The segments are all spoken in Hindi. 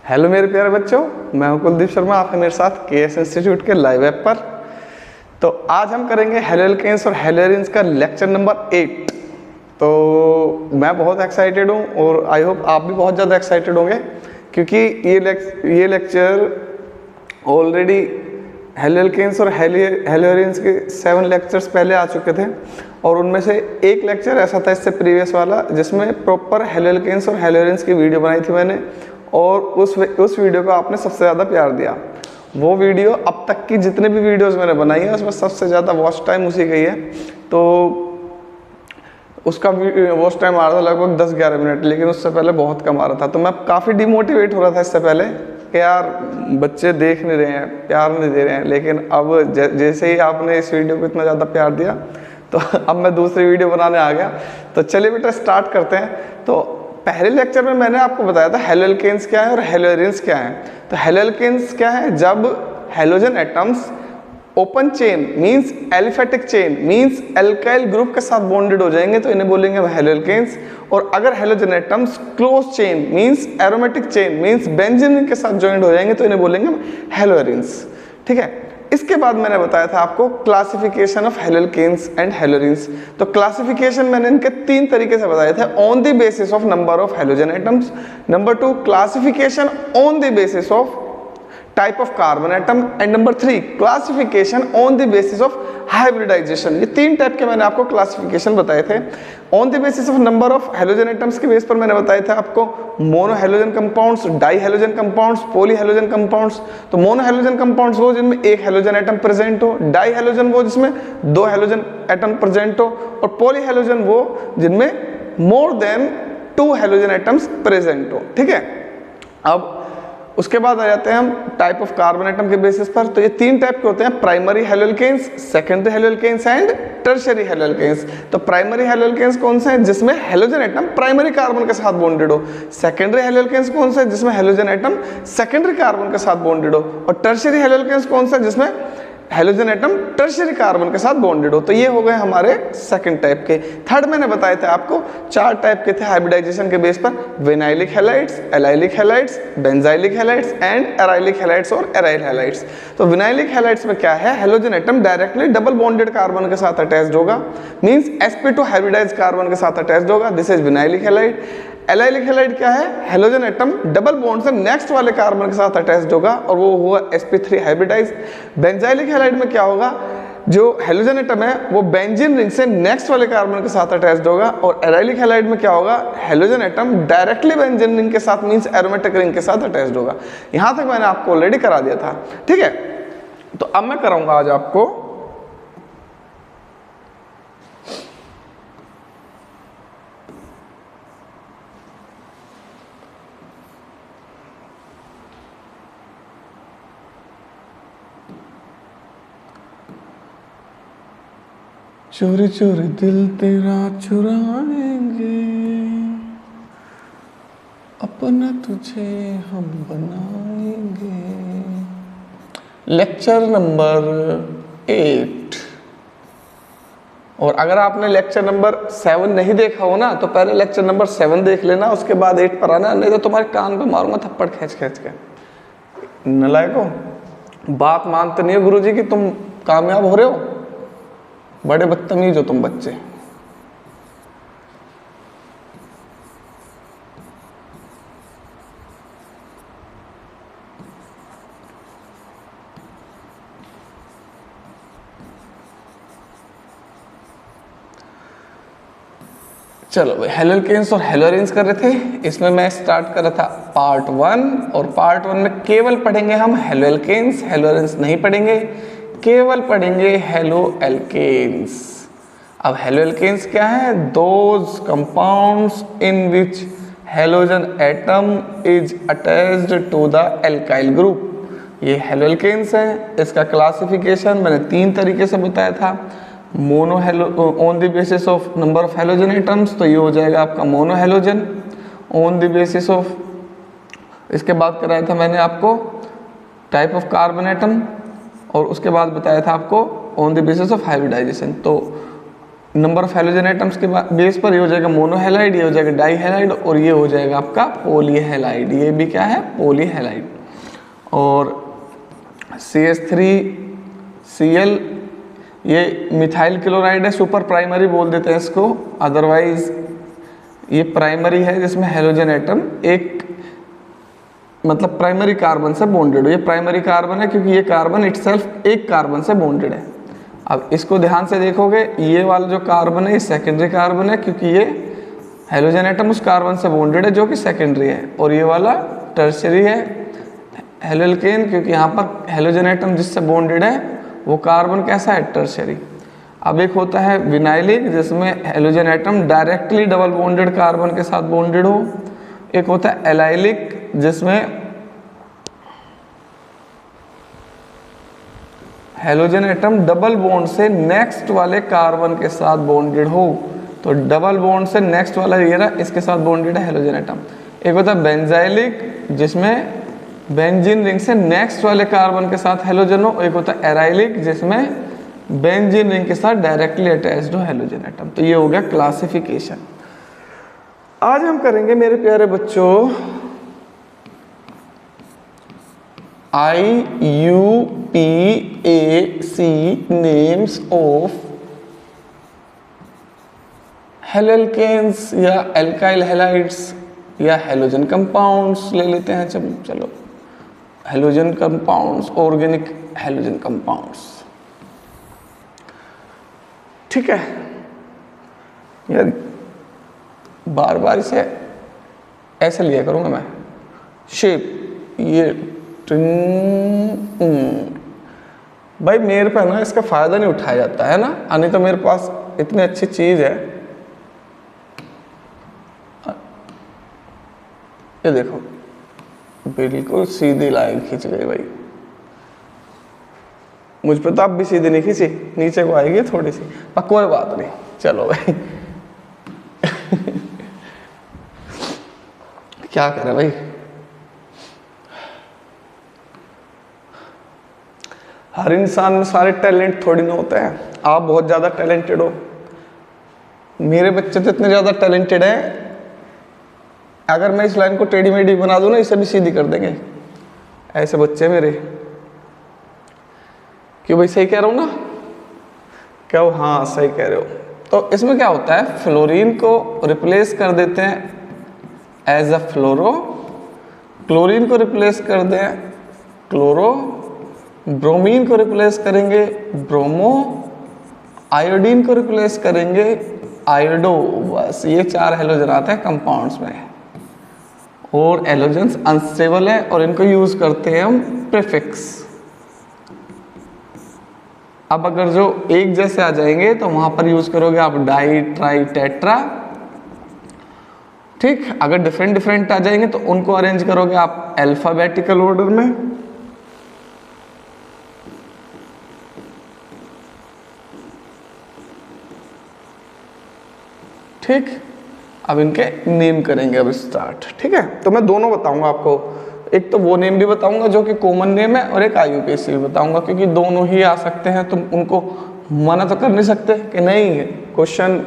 हेलो मेरे प्यारे बच्चों, मैं हूं कुलदीप शर्मा, आपके मेरे साथ केएस इंस्टीट्यूट के लाइव ऐप पर। तो आज हम करेंगे हेलोएल्केन्स और हेलोएरिन्स का लेक्चर नंबर 8। तो मैं बहुत एक्साइटेड हूं और आई होप आप भी बहुत ज़्यादा एक्साइटेड होंगे, क्योंकि ये लेक्चर ऑलरेडी हेलोएल्केन्स और हेलोएरिन्स के 7 लेक्चर्स पहले आ चुके थे, और उनमें से एक लेक्चर ऐसा था इससे प्रीवियस वाला जिसमें प्रॉपर हेलोएल्केन्स और हेलोएरिन्स की वीडियो बनाई थी मैंने, और उस वीडियो को आपने सबसे ज़्यादा प्यार दिया। वो वीडियो अब तक की जितने भी वीडियोस मैंने बनाई है उसमें सबसे ज़्यादा वॉच टाइम उसी गई है। तो उसका वॉच टाइम आ रहा था लगभग 10-11 मिनट, लेकिन उससे पहले बहुत कम आ रहा था। तो मैं काफ़ी डिमोटिवेट हो रहा था इससे पहले कि यार बच्चे देख नहीं रहे हैं, प्यार नहीं दे रहे हैं। लेकिन अब जैसे ही आपने इस वीडियो को इतना ज़्यादा प्यार दिया तो अब मैं दूसरी वीडियो बनाने आ गया। तो चलिए बेटा स्टार्ट करते हैं। तो पहले लेक्चर में मैंने आपको बताया था हेलोएल्केन्स क्या है और हेलोएरिन्स क्या है। तो हेलोएल्केन्स क्या है? जब halogen atoms open chain means aliphatic chain means alkyl group के साथ बॉन्डेड हो जाएंगे तो इन्हें बोलेंगे हेलोएल्केन्स। और अगर halogen atoms close chain means aromatic chain means benzene के साथ ज्वाइंट हो जाएंगे तो इन्हें बोलेंगे हेलोएरिन्स। ठीक है। इसके बाद मैंने बताया था आपको classification of haloalkanes and haloarenes. तो क्लासिफिकेशन मैंने इनके 3 तरीके से बताए थे, on the basis of number of halogen atoms. Number 2 classification on the basis of type of carbon atom, and number 3 classification on the basis of hybridization. ये 3 टाइप के मैंने आपको क्लासिफिकेशन बताए थे। On the basis of number of halogen atoms के बेस पर मैंने बताया था आपको mono halogen compounds, die halogen compounds, poly halogen compounds. तो मोनो हेलोजन कंपाउंड्स वो जिनमें एक हेलोजन एटम प्रेजेंट हो, डाई हेलोजन वो जिसमें 2 हेलोजन एटम प्रेजेंट हो, और पॉली हेलोजन वो जिनमें more than 2 halogen atoms present हो। ठीक है। अब उसके बाद आ जाते हैं हम टाइप ऑफ कार्बन एटम के बेसिस पर। तो ये 3 टाइप के होते हैं, primary haloalkanes, secondary haloalkanes and tertiary haloalkanes. तो प्राइमरी हेलोएल्केन्स कौन से हैं? जिसमें हेलोजन एटम प्राइमरी कार्बन के साथ बॉन्डेड हो। सेकेंडरी हेलोएल्केन्स कौन से हैं? जिसमें हेलोजन एटम सेकेंडरी कार्बन के साथ बॉन्डेड हो। और टर्शियरी हेलोएल्केन्स कौन से हैं? जिसमें हेलोजन एटम टर्शियरी कार्बन के साथ बॉन्डेड हो। तो ये हो गए हमारे सेकंड टाइप के। थर्ड मैंने बताए थे आपको 4 टाइप के थे हाइब्रिडाइजेशन के बेस पर, vinylic halides, allylic halides, benzylic halides and arylic halides और एराइल हैलाइड्स। तो विनाइलिक हैलाइड्स में क्या है? Halogen atom directly double bonded carbon के साथ अटैच्ड होगा, मींस sp2 हाइब्रिडाइज्ड कार्बन के साथ अटैच्ड होगा, this is vinylic halide. Allylic halide क्या है? हेलोजन एटम डबल बॉन्ड से नेक्स्ट वाले कार्बन के साथ अटैच्ड होगा और वो हुआ sp3 हाइब्रिडाइज्ड। बेंजाइलिक हैलाइड में क्या होगा? जो हेलोजन एटम है वो बेंजीन रिंग से नेक्स्ट वाले कार्बन के साथ अटैच्ड होगा। और एराइलिक हैलाइड में क्या होगा? Halogen atom directly benzene ring के साथ मींस एरोमेटिक रिंग के साथ अटैच्ड होगा। यहां तक मैंने आपको ऑलरेडी करा दिया था। ठीक है। तो अब मैं कराऊंगा आज आपको चोरी चोरी दिल तेरा चुराएंगे, अपना तुझे हम बनाएंगे। Lecture number 8। और अगर आपने लेक्चर नंबर 7 नहीं देखा हो ना तो पहले लेक्चर नंबर 7 देख लेना, उसके बाद 8 पर आना, नहीं तो तुम्हारे कान पे मारूंगा थप्पड़ खींच खींच के। नलायको, बात मानते नहीं हो गुरुजी की, तुम कामयाब हो रहे हो, बड़े बदतमीज हो तुम बच्चे। चलो भाई, हेलोएल्केन्स और हेलोएरिन्स कर रहे थे। इसमें मैं स्टार्ट कर रहा था पार्ट 1, और पार्ट 1 में केवल पढ़ेंगे हम हेलोएल्केन्स, हेलोएरिन्स नहीं पढ़ेंगे, केवल पढ़ेंगे हेलोएल्केन्स। अब हेलोएल्केन्स क्या है? Those compounds in which halogen atom is attached to the alkyl group. ये हेलोएल्केन्स है। इसका क्लासिफिकेशन मैंने 3 तरीके से बताया था। Mono halo on the basis of number of halogen atoms, तो ये हो जाएगा आपका mono halogen. On the basis of, इसके बाद कराया था मैंने आपको टाइप ऑफ कार्बन एटम, और उसके बाद बताया था आपको on the basis of hybridization. तो नंबर ऑफ हेलोजन एटम्स के बेस पर ये हो जाएगा मोनोहेलाइड, ये हो जाएगा डाईहेलाइड और ये हो जाएगा आपका पॉलीहेलाइड। ये भी क्या है? पॉलीहेलाइड। और CH3Cl ये मिथाइल क्लोराइड है, सुपर प्राइमरी बोल देते हैं इसको, अदरवाइज ये प्राइमरी है जिसमें हेलोजन एटम एक मतलब प्राइमरी कार्बन से बॉन्डेड हो। ये प्राइमरी कार्बन है क्योंकि ये कार्बन इटसेल्फ एक कार्बन से बॉन्डेड है। अब इसको ध्यान से देखोगे, ये वाला जो कार्बन है ये सेकेंडरी कार्बन है क्योंकि ये हेलोजन एटम उस कार्बन से बॉन्डेड है जो कि सेकेंडरी है, और ये वाला टर्शियरी है हेलोल्केन क्योंकि यहाँ पर हेलोजन एटम जिससे बॉन्डेड है वो कार्बन कैसा है? टर्शियरी। अब एक होता है विनाइलिक जिसमें halogen atom directly double bonded carbon के साथ बॉन्डेड हो। एक होता है एलाइलिक जिसमें हेलोजन एटम डबल बॉन्ड से नेक्स्ट वाले कार्बन के साथ बॉन्डेड हो। तो डबल बॉन्ड से नेक्स्ट वाला ये रहा, इसके साथ बॉन्डेड है हेलोजन एटम। एक होता है बेंजाइलिक जिसमें बेंजीन रिंग से नेक्स्ट वाले कार्बन के साथ हेलोजन हो। एक होता है एराइलिक जिसमें बेंजीन रिंग के साथ डायरेक्टली अटैच्ड हो हेलोजन एटम। तो ये हो गया क्लासिफिकेशन। आज हम करेंगे मेरे प्यारे बच्चों IUPAC नेम्स ऑफ हेलोल्केन्स या एल्काइल हैलाइड्स या हेलोजन कंपाउंड्स ले लेते हैं। चलो halogen compounds, organic halogen compounds, ठीक है यार। बार बार इसे ऐसे लिया करूंगा मैं, शेप ये भाई मेरे पे ना इसका फायदा नहीं उठाया जाता है ना, नहीं तो मेरे पास इतनी अच्छी चीज है। ये देखो बिल्कुल सीधी लाइन खींच गई भाई। मुझ पे तो अब भी सीधी नहीं खींची, नीचे को आएगी थोड़ी सी, पर कोई बात नहीं, चलो भाई। क्या करें भाई, हर इंसान में सारे टैलेंट थोड़ी ना होते हैं। आप बहुत ज़्यादा टैलेंटेड हो, मेरे बच्चे तो इतने ज़्यादा टैलेंटेड हैं, अगर मैं इस लाइन को टेढ़ी मेढ़ी बना दूं ना इसे भी सीधी कर देंगे, ऐसे बच्चे मेरे। क्यों भाई, सही कह रहा हूँ ना? क्या हो? हाँ सही कह रहे हो। तो इसमें क्या होता है, फ्लोरीन को रिप्लेस कर देते हैं एज अ फ्लोरो, क्लोरीन को रिप्लेस कर दें क्लोरो, ब्रोमीन को रिप्लेस करेंगे ब्रोमो, आयोडीन को रिप्लेस करेंगे आयोडो। बस ये 4 हेलोजन आते हैं कंपाउंड्स में, और हेलोजन्स अनस्टेबल है और इनको यूज करते हैं हम प्रीफिक्स। अब अगर जो एक जैसे आ जाएंगे तो वहां पर यूज करोगे आप डाई, ट्राई, टेट्रा, ठीक। अगर डिफरेंट डिफरेंट आ जाएंगे तो उनको अरेंज करोगे आप अल्फाबेटिकल ऑर्डर में, ठीक। अब इनके नेम करेंगे अब स्टार्ट, ठीक है। तो मैं दोनों बताऊंगा आपको, एक तो वो नेम भी बताऊंगा जो कि कॉमन नेम है और एक IUPAC भी बताऊंगा, क्योंकि दोनों ही आ सकते हैं, तो उनको मना तो कर नहीं सकते कि नहीं क्वेश्चन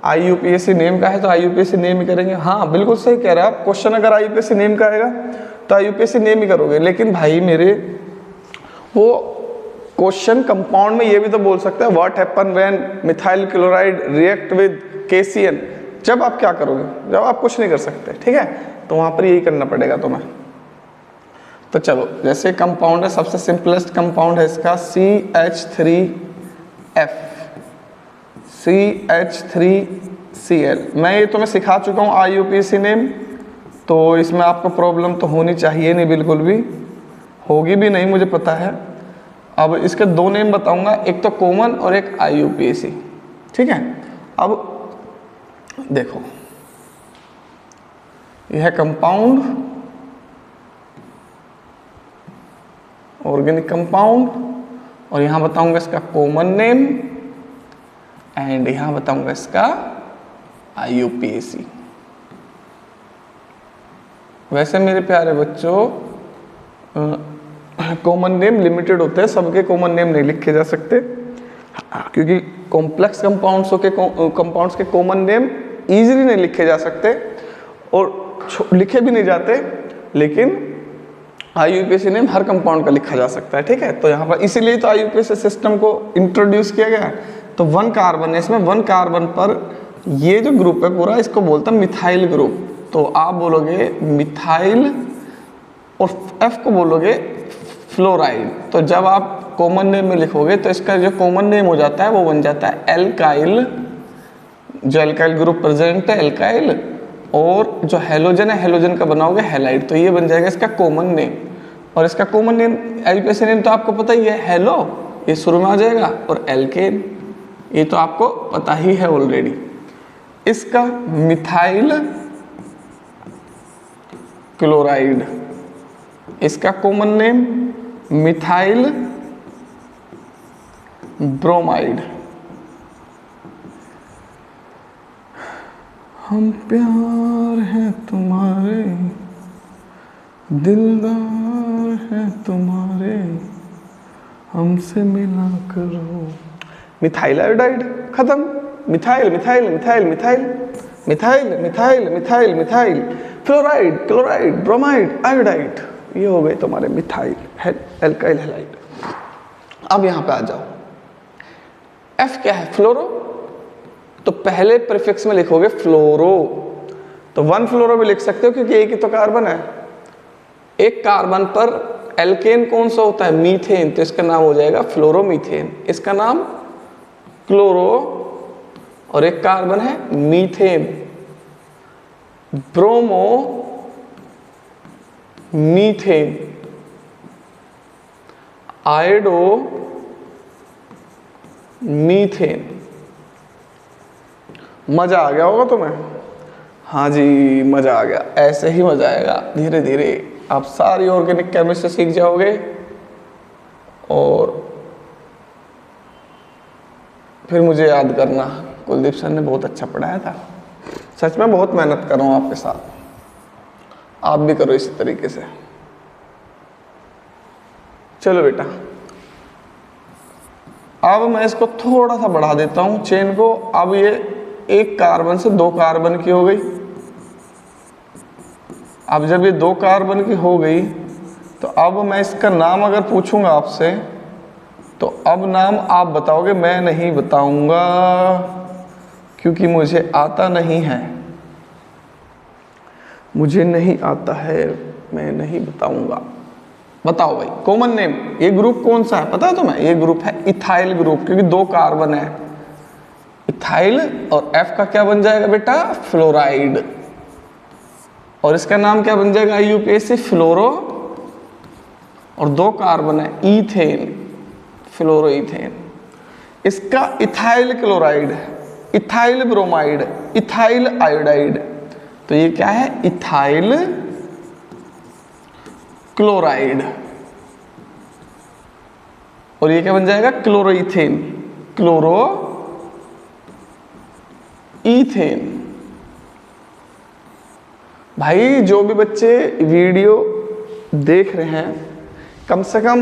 IUPAC नेम का है तो IUPAC नेम ही करेंगे। हाँ बिल्कुल सही कह रहे हैं आप, क्वेश्चन अगर IUPAC नेम का आएगा तो IUPAC नेम ही करोगे। लेकिन भाई मेरे वो क्वेश्चन कंपाउंड में ये भी तो बोल सकते हैं, what happen when methyl chloride react with KCN। जब आप क्या करोगे, जब आप कुछ नहीं कर सकते, ठीक है, तो वहां पर यही करना पड़ेगा तुम्हें। तो चलो, जैसे कंपाउंड है, सबसे सिंपलेस्ट कंपाउंड है इसका CH3F, CH3Cl। मैं ये तुम्हें सिखा चुका हूँ IUPAC नेम, तो इसमें आपको प्रॉब्लम तो होनी चाहिए नहीं, बिल्कुल भी होगी भी नहीं, मुझे पता है। अब इसके 2 नेम बताऊंगा, एक तो कॉमन और एक IUPAC, ठीक है। अब देखो, यह है कंपाउंड, ऑर्गेनिक कंपाउंड, और यहां बताऊंगा इसका कॉमन नेम एंड यहां बताऊंगा इसका IUPAC। वैसे मेरे प्यारे बच्चों कॉमन नेम लिमिटेड होते हैं, सबके कॉमन नेम नहीं लिखे जा सकते। क्योंकि कॉम्प्लेक्स कंपाउंड्स के कॉमन नेम इजीली नहीं लिखे जा सकते और लिखे भी नहीं जाते, लेकिन IUPAC नेम हर कंपाउंड का लिखा जा सकता है, ठीक है। तो यहाँ पर इसीलिए तो IUPAC सिस्टम को इंट्रोड्यूस किया गया है। तो 1 कार्बन है इसमें, 1 कार्बन पर ये जो ग्रुप है पूरा, इसको बोलते हैं मिथाइल ग्रुप। तो आप बोलोगे मिथाइल और F को बोलोगे फ्लोराइड। तो जब आप कॉमन नेम में लिखोगे तो इसका जो कॉमन नेम हो जाता है वो बन जाता है एल्काइल। जो एल्काइल ग्रुप प्रेजेंट है एल्काइल, और जो हेलोजन है हेलोजन का बनाओगे हैलाइड। तो ये बन जाएगा इसका कॉमन नेम। और इसका कॉमन नेम IUPAC नेम तो आपको पता ही है, हेलो ये शुरू में आ जाएगा, और एल्केन ये तो आपको पता ही है ऑलरेडी। इसका मिथाइल क्लोराइड, इसका कॉमन नेम मिथाइल ब्रोमाइड। हम प्यार हैं तुम्हारे, दिलदार हैं तुम्हारे, हमसे मिला करो। मिथाइल आयोडाइड खत्म। Methyl methyl methyl methyl methyl methyl methyl methyl, fluoride chloride bromide iodide, ये हो गए तुम्हारे मिथाइल एल्काइल हैलाइड। अब यहाँ पे आ जाओ, F क्या है? फ्लोरो। तो पहले प्रीफिक्स में लिखोगे फ्लोरो। तो 1 फ्लोरो भी लिख सकते हो क्योंकि एक ही तो कार्बन है। एक कार्बन पर एल्केन कौन सा होता है? मीथेन। तो इसका नाम हो जाएगा फ्लोरोमीथेन। इसका नाम क्लोरो, और एक कार्बन है methane, bromo methane, iodo methane. मजा आ गया होगा तुम्हें? हाँ जी मजा आ गया। ऐसे ही मजा आएगा, धीरे धीरे आप सारी ऑर्गेनिक केमिस्ट्री सीख जाओगे और फिर मुझे याद करना। कुलदीप सर ने बहुत अच्छा पढ़ाया था, सच में बहुत मेहनत कर रहा हूँ आपके साथ, आप भी करो इसी तरीके से। चलो बेटा, अब मैं इसको थोड़ा सा बढ़ा देता हूँ चेन को। अब ये एक कार्बन से 2 कार्बन की हो गई। अब जब ये 2 कार्बन की हो गई तो अब मैं इसका नाम अगर पूछूंगा आपसे, तो अब नाम आप बताओगे, मैं नहीं बताऊंगा क्योंकि मुझे आता नहीं है, मुझे नहीं आता है, मैं नहीं बताऊंगा। बताओ भाई कॉमन नेम, ये ग्रुप कौन सा है पता है तुम्हें? ये ग्रुप है इथाइल ग्रुप, क्योंकि 2 कार्बन है इथाइल, और F का क्या बन जाएगा बेटा? फ्लोराइड। और इसका नाम क्या बन जाएगा IUPAC? फ्लोरो, और 2 कार्बन है ईथेन, फ्लोरोईथेन। इसका ethyl chloride, ethyl bromide, ethyl iodide. तो ये क्या है? Ethyl chloride. और ये क्या बन जाएगा? क्लोरोईथेन, क्लोरो ईथेन। भाई जो भी बच्चे वीडियो देख रहे हैं, कम से कम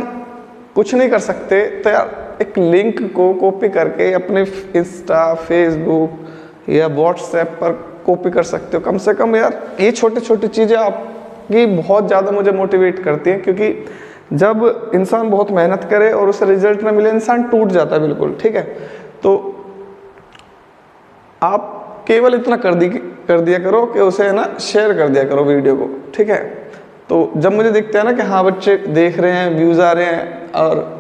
कुछ नहीं कर सकते तो यार एक लिंक को कॉपी करके अपने इंस्टा, फेसबुक या व्हाट्सएप पर कॉपी कर सकते हो। कम से कम यार ये छोटी छोटी चीज़ें आपकी बहुत ज़्यादा मुझे मोटिवेट करती हैं, क्योंकि जब इंसान बहुत मेहनत करे और उसे रिजल्ट ना मिले, इंसान टूट जाता है बिल्कुल, ठीक है। तो आप केवल इतना कर दिया करो कि उसे है ना शेयर कर दिया करो वीडियो को, ठीक है। तो जब मुझे दिखता है ना कि हाँ बच्चे देख रहे हैं, व्यूज़ आ रहे हैं, और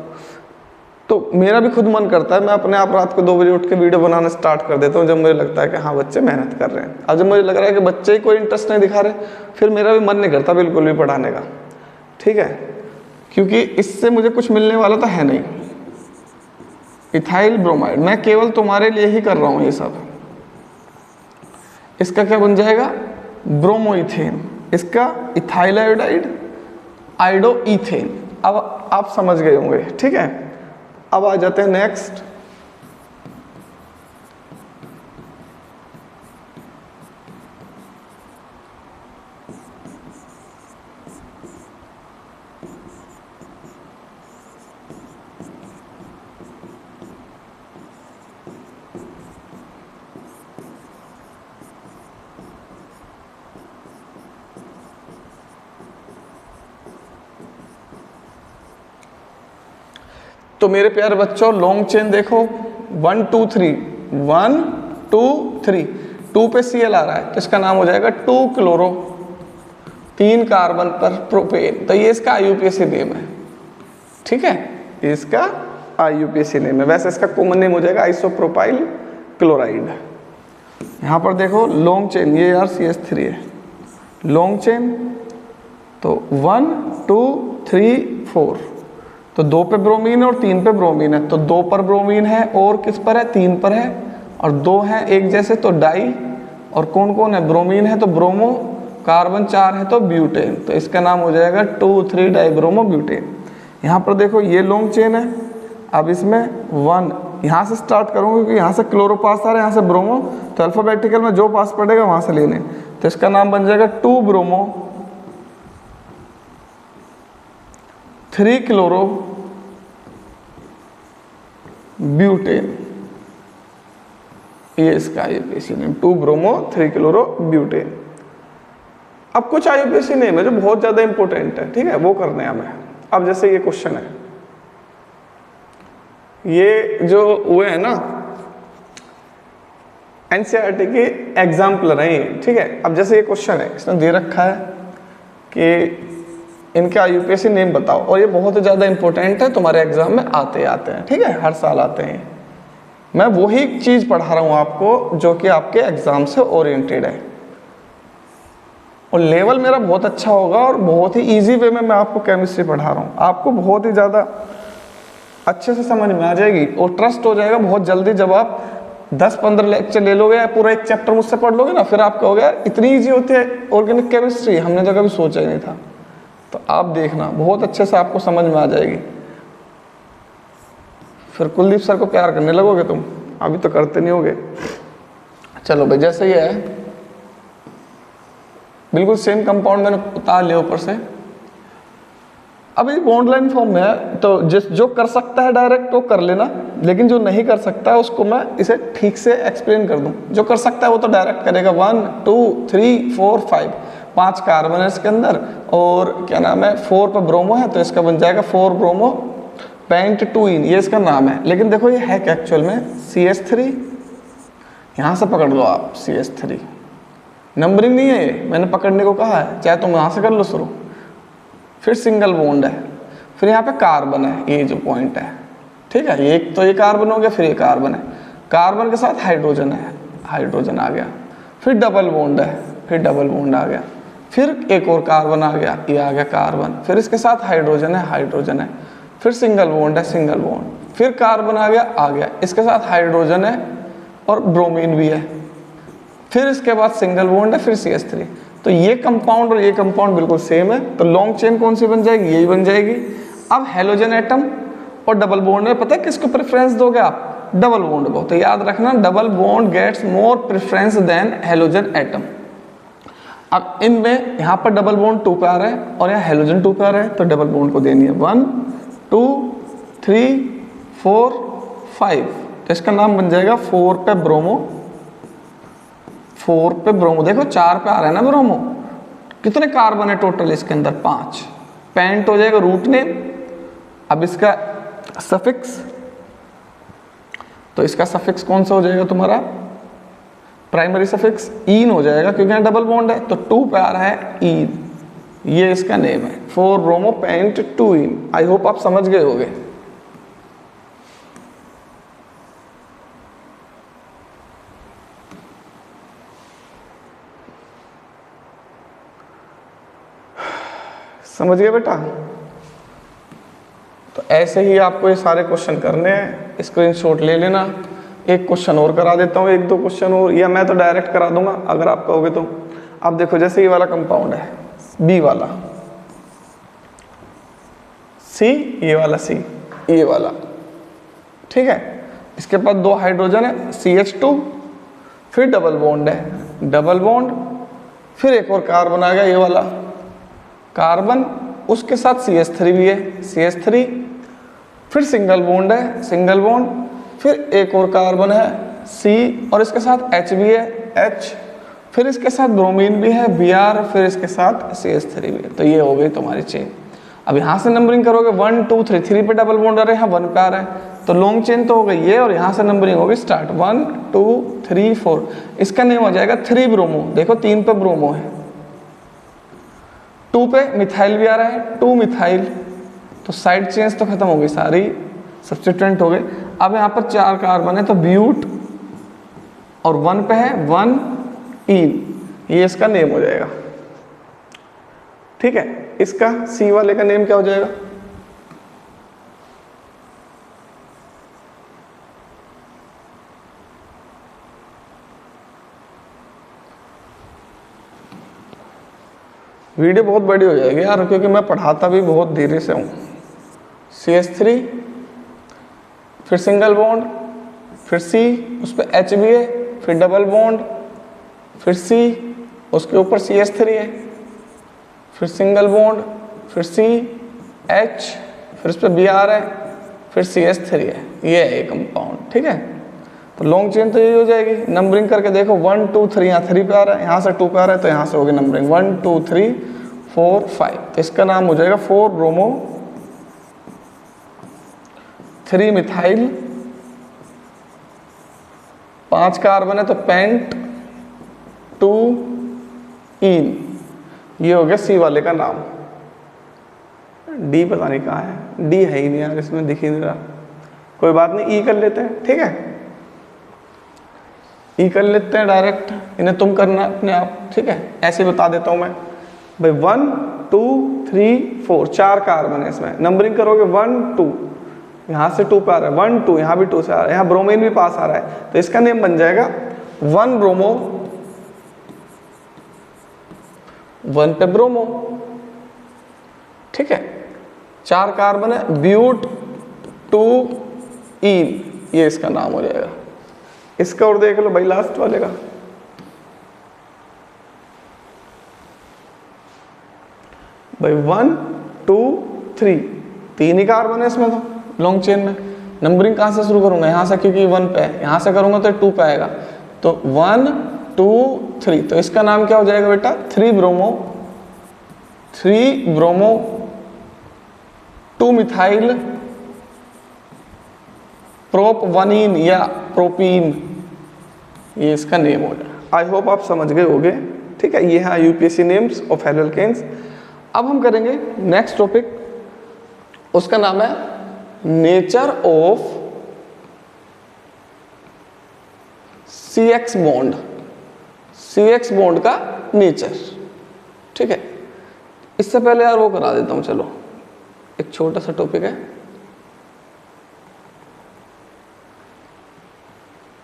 तो मेरा भी खुद मन करता है, मैं अपने आप रात को 2 बजे उठ के वीडियो बनाना स्टार्ट कर देता हूँ, जब मुझे लगता है कि हाँ बच्चे मेहनत कर रहे हैं। अब जब मुझे लग रहा है कि बच्चे ही कोई इंटरेस्ट नहीं दिखा रहे, फिर मेरा भी मन नहीं करता बिल्कुल भी पढ़ाने का, ठीक है, क्योंकि इससे मुझे कुछ मिलने वाला तो है नहीं। इथाइल ब्रोमाइड मैं केवल तुम्हारे लिए ही कर रहा हूँ ये सब। इसका क्या बन जाएगा? ब्रोमोइथेन। इसका इथाइल आयोडाइड, आयोडो ईथेन। अब आप समझ गए होंगे, ठीक है। अब आ जाते हैं नेक्स्ट। तो मेरे प्यारे बच्चों लॉन्ग चेन देखो 1 2 3 1 2 3, 2 पे Cl आ रहा है तो इसका नाम हो जाएगा 2 क्लोरो, 3 कार्बन पर प्रोपेन। तो ये इसका IUPAC नेम है, ठीक है, ये इसका IUPAC नेम है। वैसे इसका कॉमन नेम हो जाएगा आइसोप्रोपाइल क्लोराइड। यहाँ पर देखो लॉन्ग चेन, ये यार CH3 है, लॉन्ग चेन तो 1 2 3 4, तो 2 पे ब्रोमीन है और 3 पे ब्रोमीन है, तो 2 पर ब्रोमीन है और किस पर है, 3 पर है, और 2 हैं एक जैसे तो डाई, और कौन कौन है, ब्रोमीन है तो ब्रोमो, कार्बन 4 है तो ब्यूटेन, तो इसका नाम हो जाएगा 2,3 डाइब्रोमो ब्यूटेन। यहाँ पर देखो ये लॉन्ग चेन है, अब इसमें 1 यहाँ से स्टार्ट करूँगा क्योंकि यहाँ से क्लोरो पास आ रहा है, यहाँ से ब्रोमो, तो अल्फाबेटिकल में जो पास पड़ेगा वहाँ से लेने, तो इसका नाम बन जाएगा 2 ब्रोमो 3 क्लोरो ब्यूटेन, ये इसका IUPAC name 2 bromo 3 chloro butane. अब कुछ IUPAC नेम है जो बहुत ज्यादा इंपॉर्टेंट है, ठीक है, वो करने हैं हमें। अब जैसे ये क्वेश्चन है, ये जो हुए है ना NCERT की एग्जाम्पलर है ये, ठीक है। अब जैसे ये क्वेश्चन है, इसने दे रखा है कि इनके IUPAC नेम बताओ, और ये बहुत ही ज़्यादा इंपॉर्टेंट है, तुम्हारे एग्जाम में आते हैं, ठीक है, हर साल आते हैं। मैं वही चीज़ पढ़ा रहा हूँ आपको जो कि आपके एग्जाम से ओरिएंटेड है, और लेवल मेरा बहुत अच्छा होगा, और बहुत ही इजी वे में मैं आपको केमिस्ट्री पढ़ा रहा हूँ, आपको बहुत ही ज़्यादा अच्छे से समझ में आ जाएगी, और ट्रस्ट हो जाएगा बहुत जल्दी। जब आप 10-15 लेक्चर ले लोगे या पूरा एक चैप्टर मुझसे पढ़ लोगे ना, फिर आप कहोगे यार इतनी ईजी होती है ऑर्गेनिक केमिस्ट्री, हमने तो कभी सोचा ही नहीं था। तो आप देखना बहुत अच्छे से आपको समझ में आ जाएगी, फिर कुलदीप सर को प्यार करने लगोगे तुम, अभी तो करते नहीं होगे। चलो भाई, जैसे ये है बिल्कुल सेम कंपाउंड मैंने उतार लिया ऊपर से। अब ये बॉन्ड लाइन फॉर्म में है, तो जो कर सकता है डायरेक्ट वो कर लेना, लेकिन जो नहीं कर सकता है उसको मैं इसे ठीक से एक्सप्लेन कर दूं। जो कर सकता है वो तो डायरेक्ट करेगा। 1 2 3 4 5, 5 कार्बन है इसके अंदर, और क्या नाम है 4 पर ब्रोमो है, तो इसका बन जाएगा 4 ब्रोमो पेंट 2 इन, ये इसका नाम है। लेकिन देखो ये है क्या एक्चुअल में CH3, यहाँ से पकड़ लो आप CH3, नंबरिंग नहीं है ये, मैंने पकड़ने को कहा है, चाहे तुम यहाँ से कर लो शुरू। फिर सिंगल बॉन्ड है, फिर यहाँ पे कार्बन है, ये जो पॉइंट है, ठीक है, ये तो ये कार्बन हो गया, फिर ये कार्बन है, कार्बन के साथ हाइड्रोजन है, हाइड्रोजन आ गया, फिर डबल बॉन्ड है, फिर डबल बॉन्ड आ गया, फिर एक और कार्बन आ गया, ये आ गया कार्बन, फिर इसके साथ हाइड्रोजन है, हाइड्रोजन है, फिर सिंगल बॉन्ड है, सिंगल बॉन्ड, फिर कार्बन आ गया, इसके साथ हाइड्रोजन है और ब्रोमीन भी है, फिर इसके बाद सिंगल बॉन्ड है, फिर CH3। तो ये कंपाउंड और ये कंपाउंड बिल्कुल सेम है, तो लॉन्ग चेन कौन सी बन जाएगी, यही बन जाएगी। अब हेलोजन एटम और डबल बॉन्ड में पता है किसको प्रेफरेंस दोगे आप, डबल बॉन्ड को। तो याद रखना double bond gets more preference than halogen atom. अब इनमें यहाँ पर डबल बॉन्ड 2 पे आ रहा है और यहाँ हेलोजन 2 पे आ रहा है, तो डबल बॉन्ड को देनी है 1 2 3 4 5, तो इसका नाम बन जाएगा 4 पे ब्रोमो, 4 पे ब्रोमो। देखो 4 पे आ रहा है ना ब्रोमो, कितने कार्बन है टोटल इसके अंदर, 5, पेंट हो जाएगा रूट नेम। अब इसका सफिक्स, तो इसका सफिक्स कौन सा हो जाएगा तुम्हारा, प्राइमरी सफिक्स ईन हो जाएगा, क्योंकि यहाँ डबल बॉन्ड है, तो 2 पे आ रहा है ईन, ये इसका नेम है 4 bromo paint 2 in. I hope आप समझ गए होंगे। समझ गए बेटा। तो ऐसे ही आपको ये सारे क्वेश्चन करने हैं, स्क्रीनशॉट ले लेना। एक क्वेश्चन और करा देता हूँ, 1-2 क्वेश्चन और, या मैं तो डायरेक्ट करा दूंगा अगर आप कहोगे तो। अब देखो जैसे ये वाला कंपाउंड है बी वाला, सी, ये वाला सी, ये वाला, ठीक है, इसके पास 2 हाइड्रोजन है CH2, फिर डबल बॉन्ड है, डबल बॉन्ड, फिर एक और कार्बन आ गया ये वाला कार्बन, उसके साथ CH3 भी है CH3, फिर सिंगल बॉन्ड है, सिंगल बॉन्ड, फिर एक और कार्बन है C, और इसके साथ H भी है H, फिर इसके साथ ब्रोमीन भी है Br, फिर इसके साथ CH3 भी है। तो ये हो गई तुम्हारी चेन। अब यहाँ से नंबरिंग करोगे 1 2 3, 3 पे डबल बॉन्ड आ रहे हैं, 1 पे आ रहा है, तो लॉन्ग चेन तो हो गई ये, और यहाँ से नंबरिंग होगी स्टार्ट 1 2 3 4। इसका नेम हो जाएगा 3 ब्रोमो। देखो 3 पे ब्रोमो है, 2 पे मिथाइल भी आ रहा है, 2 मिथाइल, तो साइड चेन्स तो खत्म हो गई सारी, सब्स्टिट्यूएंट हो गए। अब यहाँ पर 4 कार्बन है, तो ब्यूट, और 1 पे है 1 इन, ये इसका नेम हो जाएगा। ठीक है, इसका सी वाले का नेम क्या हो जाएगा? वीडियो बहुत बड़ी हो जाएगी यार, क्योंकि मैं पढ़ाता भी बहुत धीरे से हूँ। CH3, फिर सिंगल बॉन्ड, फिर C, उस पर H भी है, फिर डबल बॉन्ड, फिर C, उसके ऊपर CH3 है, फिर सिंगल बॉन्ड, फिर C, H, फिर उस पर Br है, फिर CH3 है। ये है कंपाउंड। ठीक है, तो लॉन्ग चेन तो यही हो जाएगी। नंबरिंग करके देखो 1 2 3, यहाँ 3 पे आ रहा है, यहाँ से 2 पे आ रहा है, तो यहाँ से होगी नंबरिंग 1 2 3 4 5। तो इसका नाम हो जाएगा 4 ब्रोमो 3 मिथाइल, 5 कार्बन है तो पेंट 2 इन। ये हो गया सी वाले का नाम। डी पता नहीं कहाँ है, डी है ही नहीं यार, इसमें दिख ही नहीं रहा। कोई बात नहीं, ई कर लेते हैं। ठीक है, ई कर लेते हैं डायरेक्ट, इन्हें तुम करना अपने आप। ठीक है, ऐसे बता देता हूँ मैं भाई 1 2 3 4, 4 कार्बन है इसमें। नंबरिंग करोगे 1 2, यहाँ से 2 पे आ रहा है, 1 2, यहाँ भी 2 से आ रहा है, यहाँ ब्रोमीन भी पास आ रहा है, तो इसका नेम बन जाएगा 1 ब्रोमो 1 पे ब्रोमो। ठीक है, 4 कार्बन है, ब्यूट 2 इन, ये इसका नाम हो जाएगा। इसका और देख लो भाई लास्ट वाले का, भाई 1 2 3, 3 ही कार्बन है इसमें तो लॉन्ग चेन में। नंबरिंग कहाँ से शुरू करूंगा? यहाँ से, क्योंकि 1 पे है, यहाँ से करूंगा तो 2 पे आएगा, तो 1 2 3। तो इसका नाम क्या हो जाएगा बेटा? 3 ब्रोमो 2 मिथाइल प्रोप 1 इन या प्रोपीन, ये इसका नेम हो जाएगा। आई होप आप समझ गए होंगे। ठीक है, ये है यूपीएससी नेम्स ऑफ एल्केन्स। अब हम करेंगे नेक्स्ट टॉपिक, उसका नाम है nature of CX bond. CX bond का नेचर। ठीक है, इससे पहले यार वो करा देता हूं, चलो एक छोटा सा टॉपिक है,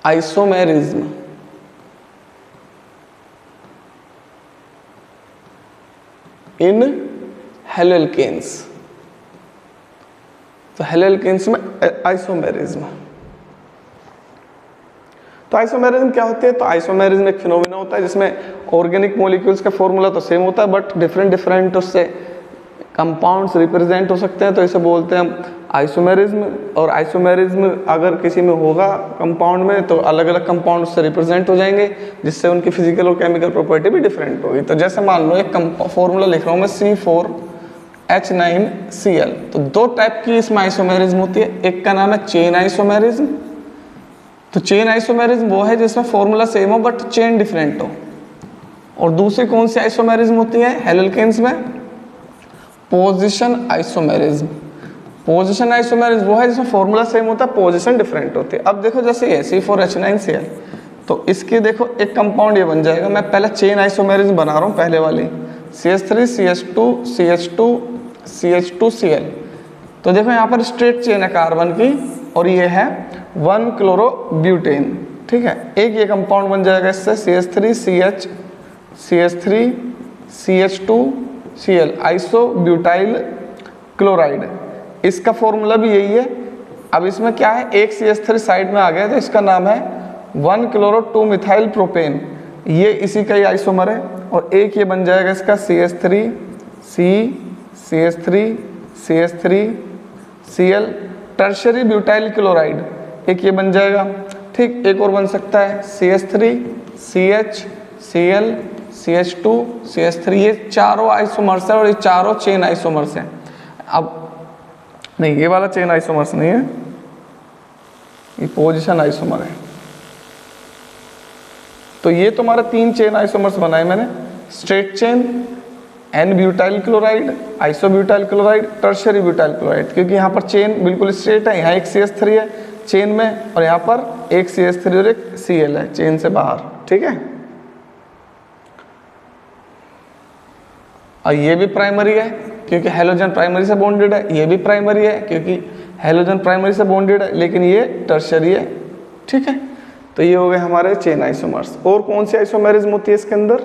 आइसोमेरिज्म। इन हेलोल्केन्स। तो हेलोल्केन्स में आइसोमेरिज्म। तो आइसोमेरिज्म क्या होती है? तो आइसोमेरिज्म एक फिनोमिना होता है जिसमें ऑर्गेनिक मॉलिक्यूल्स का फॉर्मूला तो सेम होता है, बट डिफरेंट उससे कंपाउंड्स रिप्रेजेंट हो सकते हैं, तो इसे बोलते हैं हम आइसोमेरिज्म। और आइसोमेरिज्म अगर किसी में होगा कंपाउंड में, तो अलग अलग कंपाउंड उससे रिप्रेजेंट हो जाएंगे, जिससे उनकी फिजिकल और केमिकल प्रॉपर्टी भी डिफरेंट होगी। तो जैसे मान लो एक फॉर्मूला लिख रहा हूँ मैं C4H9Cl। तो 2 टाइप की इसमें आइसोमेरिज्म होती है, एक का नाम है चेन आइसोमेरिज्म। तो चेन आइसोमेरिज्म वो है जिसमें फॉर्मूला सेम हो बट चेन डिफरेंट हो। और दूसरी कौन सी आइसोमेरिज्म होती है हेलोल्केन्स में? Position isomerism. पोजीशन आइसोमेरिज्म वो है जिसमें फॉर्मूला सेम होता है, पोजीशन डिफरेंट होती है। अब देखो जैसे ये C4H9Cl, तो इसकी देखो एक कंपाउंड ये बन जाएगा। मैं पहले चेन आइसोमेरिज्म बना रहा हूँ, पहले वाली CH3 CH2 CH2 CH2Cl। तो देखो यहाँ पर स्ट्रेट चेन है कार्बन की, और ये है 1 क्लोरोब्यूटेन। ठीक है, एक ये कंपाउंड बन जाएगा इससे CH3 CH CH3 CH2Cl, isobutyl chloride. इसका फॉर्मूला भी यही है। अब इसमें क्या है, एक CH3 साइड में आ गया, तो इसका नाम है 1 क्लोरो 2 मिथाइल प्रोपेन, ये इसी का ही आइसोमर है। और एक ये बन जाएगा इसका CH3 CH3 Cl, tertiary butyl chloride, एक ये बन जाएगा। ठीक, एक और बन सकता है CH3 CH Cl CH2 CH3, ये चारों आइसोमर्स है और ये चारों चेन आइसोमर्स हैं। अब नहीं, ये वाला चेन आइसोमर्स नहीं है, ये पोजीशन आइसोमर है। तो ये तुम्हारे 3 चेन आइसोमर्स बनाए मैंने, straight chain, n butyl chloride, iso butyl chloride, tertiary butyl chloride. क्योंकि यहाँ पर चेन बिल्कुल स्ट्रेट है, यहाँ एक CH3 है चेन में, और यहाँ पर एक CH3 और एक Cl है चेन से बाहर, ठीक है। और ये भी प्राइमरी है क्योंकि हेलोजन प्राइमरी से बॉन्डेड है, ये भी प्राइमरी है क्योंकि हेलोजन प्राइमरी से बॉन्डेड है, लेकिन ये टर्शियरी है, ठीक है। तो ये हो गए हमारे चेन आइसोमर्स। और कौन सी आइसोमेरिज्म होती है इसके अंदर?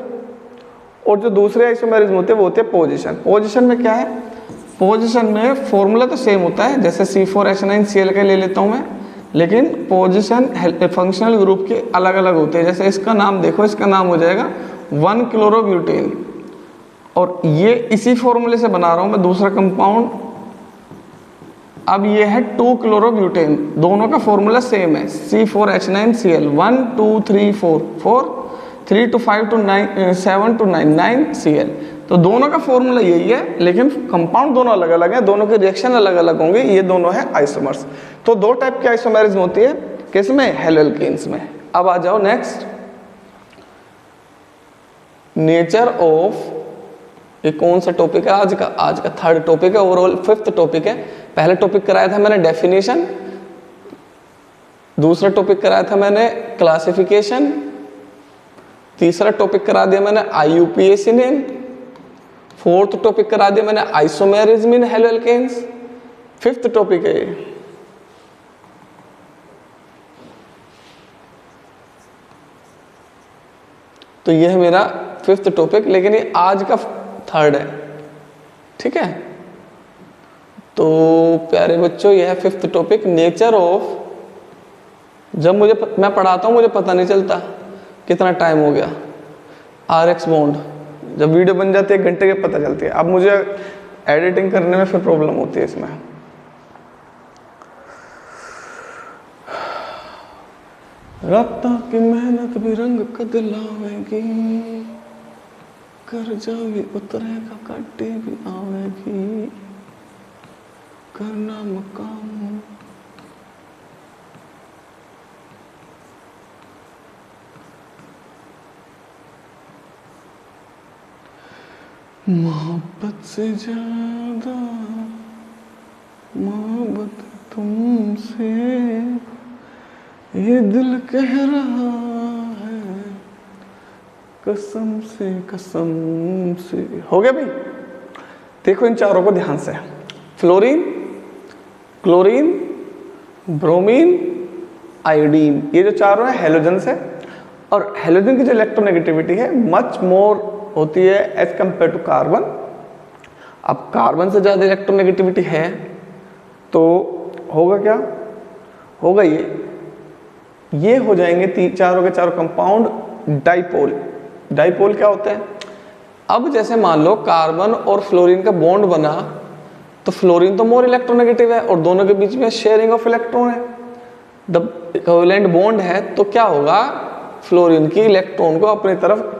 और जो दूसरे आइसोमेरिज्म होते हैं वो होते हैं पोजीशन। पोजीशन में क्या है? पोजीशन में फॉर्मूला तो सेम होता है, जैसे C4H9Cl का ले लेता हूँ मैं, लेकिन पोजीशन फंक्शनल ग्रुप के अलग अलग होते हैं। जैसे इसका नाम देखो, इसका नाम हो जाएगा 1-क्लोरोब्यूटेन, और ये इसी फॉर्मूले से बना रहा हूँ मैं दूसरा कंपाउंड। अब ये है 2-क्लोरोब्यूटेन, दोनों का फॉर्मूला सेम है, C4H9Cl 1 2 3 4 4 3 to 5 to 9 7 to 9 9 Cl। तो दोनों का फॉर्मूला यही है, लेकिन कंपाउंड दोनों अलग अलग हैं, दोनों के रिएक्शन अलग अलग होंगे। ये दोनों है आइसोमर्स। तो 2 टाइप की आइसोमेरिज्म होती है, किसमें? हेलोएल्केन्स में। अब आ जाओ नेक्स्ट, नेचर ऑफ, ये कौन सा टॉपिक है आज का? आज का 3rd टॉपिक है, ओवरऑल 5th टॉपिक है। पहले टॉपिक कराया था मैंने डेफिनेशन, दूसरा टॉपिक कराया था मैंने क्लासिफिकेशन, तीसरा टॉपिक करा दिया मैंने IUPAC इन, 4th टॉपिक करा दिया मैंने isomerism in haloalkanes, 5th topic है ये। तो ये है मेरा 5th टॉपिक, लेकिन ये आज का 3rd है, ठीक है। तो प्यारे बच्चों, ये है 5th टॉपिक, नेचर ऑफ। जब मैं पढ़ाता हूँ मुझे पता नहीं चलता कितना टाइम हो गया। RX बॉन्ड, जब वीडियो बन जाती है 1 घंटे के पता चलती है। अब मुझे एडिटिंग करने में फिर प्रॉब्लम होती है इसमें। राता की मेहनत भी रंग कदलावेगी, कर्जा भी उतरेगा, काटे भी आवेगी, करना मकाम। मोहब्बत से ज्यादा मोहब्बत तुमसे, ये दिल कह रहा है कसम से कसम से। हो गया भाई? देखो इन चारों को ध्यान से, फ्लोरीन, क्लोरीन, ब्रोमीन, आयोडीन, ये जो चारों है हेलोजन से। और हेलोजन की जो इलेक्ट्रोनेगेटिविटी है मच मोर होती है एज कंपेयर टू कार्बन। अब कार्बन से ज़्यादा इलेक्ट्रोनेगेटिविटी है तो होगा क्या? होगा ये हो जाएंगे चारों के चारों कंपाउंड डाइपोल। डाइपोल क्या होता है? अब जैसे मान लो कार्बन और फ्लोरीन का बॉन्ड बना, तो फ्लोरीन तो मोर इलेक्ट्रोनेगेटिव है और दोनों के बीच में शेयरिंग ऑफ इलेक्ट्रॉन है, द कोवेलेंट बॉन्ड है। तो क्या होगा? फ्लोरीन की इलेक्ट्रॉन को अपनी तरफ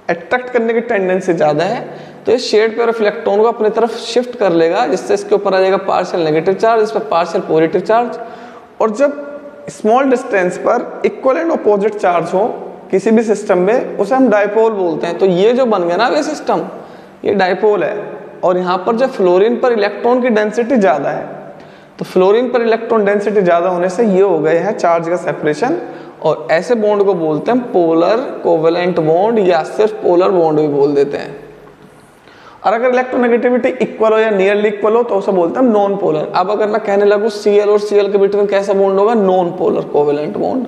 अट्रैक्ट करने की टेंडेंसी ज़्यादा है, तो ये शेड पेयर ऑफ इलेक्ट्रॉन को अपनी तरफ शिफ्ट कर लेगा, जिससे इसके ऊपर आ जाएगा पार्शियल नेगेटिव चार्ज, इस पर पार्शियल पॉजिटिव चार्ज। और जब स्मॉल डिस्टेंस पर इक्वल एंड अपोजिट चार्ज हो किसी भी सिस्टम में, उसे हम डाइपोल बोलते हैं। तो ये जो बन गया ना ये सिस्टम, ये डाइपोल है। और यहाँ पर जो फ्लोरीन पर इलेक्ट्रॉन की डेंसिटी ज़्यादा है, तो फ्लोरीन पर इलेक्ट्रॉन डेंसिटी ज़्यादा होने से ये हो गए हैं चार्ज का सेपरेशन। और ऐसे बॉन्ड को बोलते हैं पोलर कोवेलेंट बॉन्ड, या सिर्फ पोलर बॉन्ड भी बोल देते हैं। और अगर इलेक्ट्रोनेगेटिविटी इक्वल हो या नियरली इक्वल हो तो उसे बोलते हैं नॉन पोलर। अब अगर मैं कहने लगूँ Cl और Cl के बीच में कैसा बॉन्ड होगा? Non polar covalent bond.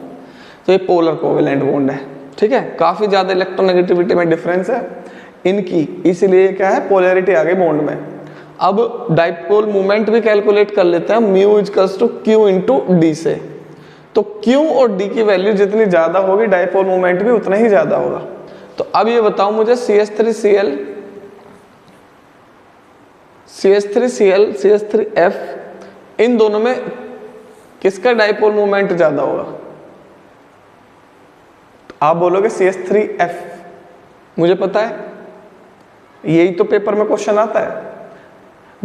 तो ये पोलर कोवेलेंट बॉन्ड है, ठीक है। काफ़ी ज़्यादा इलेक्ट्रोनेगेटिविटी में डिफरेंस है इनकी, इसीलिए क्या है? पोलैरिटी आ गई बॉन्ड में। अब डाइपोल मूवमेंट भी कैलकुलेट कर लेते हैं, mu equals to Q into D से। तो Q और D की वैल्यू जितनी ज़्यादा होगी डाइपोल मोमेंट भी उतना ही ज़्यादा होगा। तो अब ये बताओ मुझे CH3Cl, CH3Cl, CH3F, इन दोनों में किसका डाइपोल मोमेंट ज़्यादा होगा? तो आप बोलोगे CH3F। मुझे पता है, यही तो पेपर में क्वेश्चन आता है।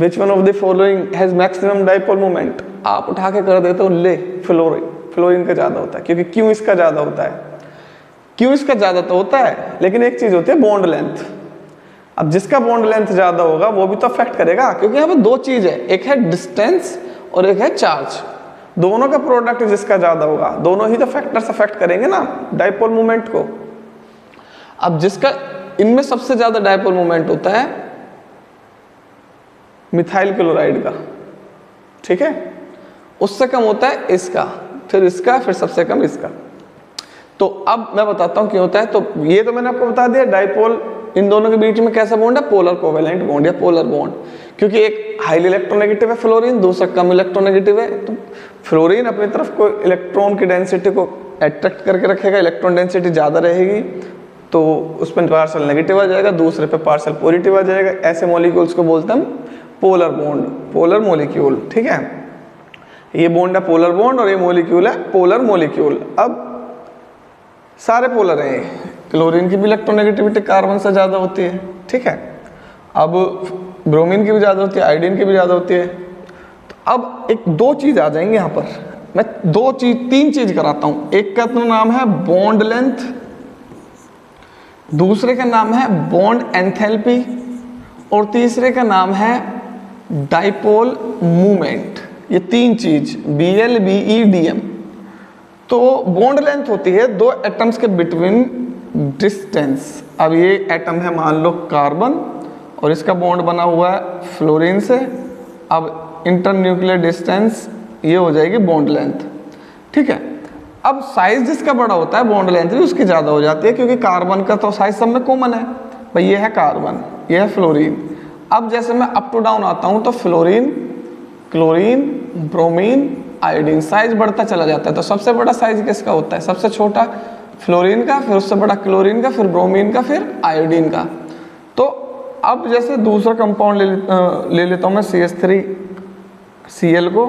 Which one of the following has maximum dipole moment, आप उठा के कर देते हो ले फ्लोरीन का ज्यादा होता है, क्योंकि क्यों इसका ज्यादा होता है, क्यों इसका ज्यादा तो होता है, लेकिन एक चीज होती है बॉन्ड लेंथ। अब जिसका बॉन्ड लेंथ ज्यादा होगा वो भी तो अफेक्ट करेगा, क्योंकि यहाँ पे दो चीज है, एक है डिस्टेंस और एक है चार्ज, दोनों का प्रोडक्ट जिसका ज्यादा होगा, दोनों ही तो फैक्टर्स अफेक्ट करेंगे ना डाइपोल मोमेंट को। अब जिसका इनमें सबसे ज्यादा डाइपोल मोमेंट होता है मिथाइल क्लोराइड का, ठीक है, उससे कम होता है इसका, फिर इसका, फिर सबसे कम इसका। तो अब मैं बताता हूं क्यों होता है। तो ये तो मैंने आपको बता दिया डाइपोल इन दोनों के बीच में कैसा बॉन्ड है, पोलर कोवेलेंट बॉन्ड या पोलर बॉन्ड, क्योंकि एक हाईली इलेक्ट्रोनेगेटिव है फ्लोरीन, दूसरा कम इलेक्ट्रोनेगेटिव है। तो फ्लोरीन अपनी तरफ को इलेक्ट्रॉन की डेंसिटी को अट्रैक्ट करके रखेगा, इलेक्ट्रॉन डेंसिटी ज़्यादा रहेगी तो उस पर पार्शल नेगेटिव आ जाएगा, दूसरे पे पार्शल पॉजिटिव आ जाएगा। ऐसे मॉलिक्यूल्स को बोलते हैं पोलर बॉन्ड, पोलर मॉलिक्यूल, ठीक है। ये बॉन्ड है पोलर बॉन्ड और ये मॉलिक्यूल है पोलर मॉलिक्यूल। अब सारे पोलर हैं, क्लोरीन की भी इलेक्ट्रोनेगेटिविटी कार्बन से ज़्यादा होती है, ठीक है। अब ब्रोमीन की भी ज़्यादा होती है, आयोडीन की भी ज़्यादा होती है। तो अब एक दो चीज़ आ जाएंगे यहाँ पर, मैं तीन चीज़ कराता हूँ। एक का तो नाम है बॉन्ड लेंथ, दूसरे का नाम है बॉन्ड एंथैल्पी और तीसरे का नाम है डाइपोल मूवमेंट। ये तीन चीज BL BE DM। तो बॉन्ड लेंथ होती है दो एटम्स के बिटवीन डिस्टेंस। अब ये एटम है मान लो कार्बन और इसका बॉन्ड बना हुआ है फ्लोरीन से। अब इंटरन्यूक्लियर डिस्टेंस ये हो जाएगी बॉन्ड लेंथ, ठीक है। अब साइज जिसका बड़ा होता है बॉन्ड लेंथ भी उसकी ज़्यादा हो जाती है, क्योंकि कार्बन का तो साइज सब में कॉमन है भाई, ये है कार्बन, ये है फ्लोरीन। अब जैसे मैं अप टू डाउन आता हूँ तो fluorine, chlorine, bromine, iodine, size बढ़ता चला जाता है। तो सबसे बड़ा साइज किसका होता है, सबसे छोटा फ्लोरीन का, फिर उससे बड़ा क्लोरीन का, फिर ब्रोमीन का, फिर आयोडीन का। तो अब जैसे दूसरा कंपाउंड ले लेता हूँ मैं CH3Cl को,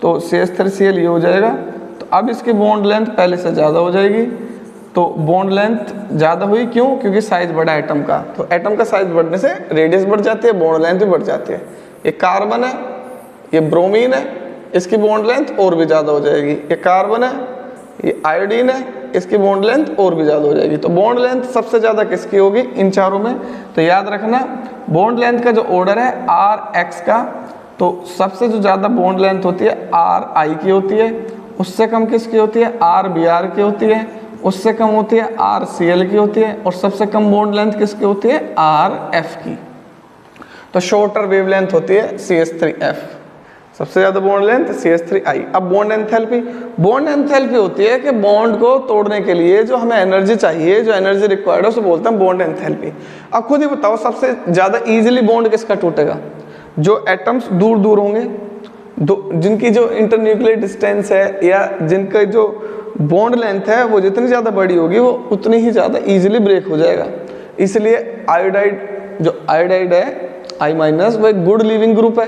तो CH3Cl ये हो जाएगा। तो अब इसकी बॉन्ड लेंथ पहले से ज़्यादा हो जाएगी। तो बॉन्ड लेंथ ज़्यादा हुई क्यों, क्योंकि साइज बढ़ा एटम का। तो एटम का साइज बढ़ने से रेडियस बढ़ जाती है, बॉन्ड लेंथ भी बढ़ जाती है। ये कार्बन है, ये ब्रोमीन है, इसकी बॉन्ड लेंथ और भी ज़्यादा हो जाएगी। ये कार्बन है, ये आयोडीन है, इसकी बॉन्ड लेंथ और भी ज़्यादा हो जाएगी। तो बॉन्ड लेंथ सबसे ज़्यादा किसकी होगी इन चारों में। तो याद रखना बॉन्ड लेंथ का जो ऑर्डर है RX का, तो सबसे जो ज़्यादा बॉन्ड लेंथ होती है RI की होती है, उससे कम किसकी होती है RBr की होती है, उससे कम होती है RCl की होती है, और सबसे कम बॉन्ड लेंथ किसकी होती है RF की। तो शॉर्टर वेवलेंथ होती है CH3F, सबसे ज़्यादा बॉन्ड लेंथ CH3I। अब बॉन्ड एंथैल्पी होती है कि बॉन्ड को तोड़ने के लिए जो हमें एनर्जी चाहिए, जो एनर्जी रिक्वायर्ड है उसे बोलते हैं बॉन्ड एंथैल्पी। अब खुद ही बताओ सबसे ज़्यादा इजीली बॉन्ड किसका टूटेगा, जो एटम्स दूर दूर होंगे, जिनकी जो इंटरन्यूक्लियर डिस्टेंस है या जिनका जो बॉन्ड लेंथ है वो जितनी ज़्यादा बड़ी होगी वो उतनी ही ज़्यादा इजीली ब्रेक हो जाएगा। इसलिए आयोडाइड है I- वो एक गुड लीविंग ग्रुप है,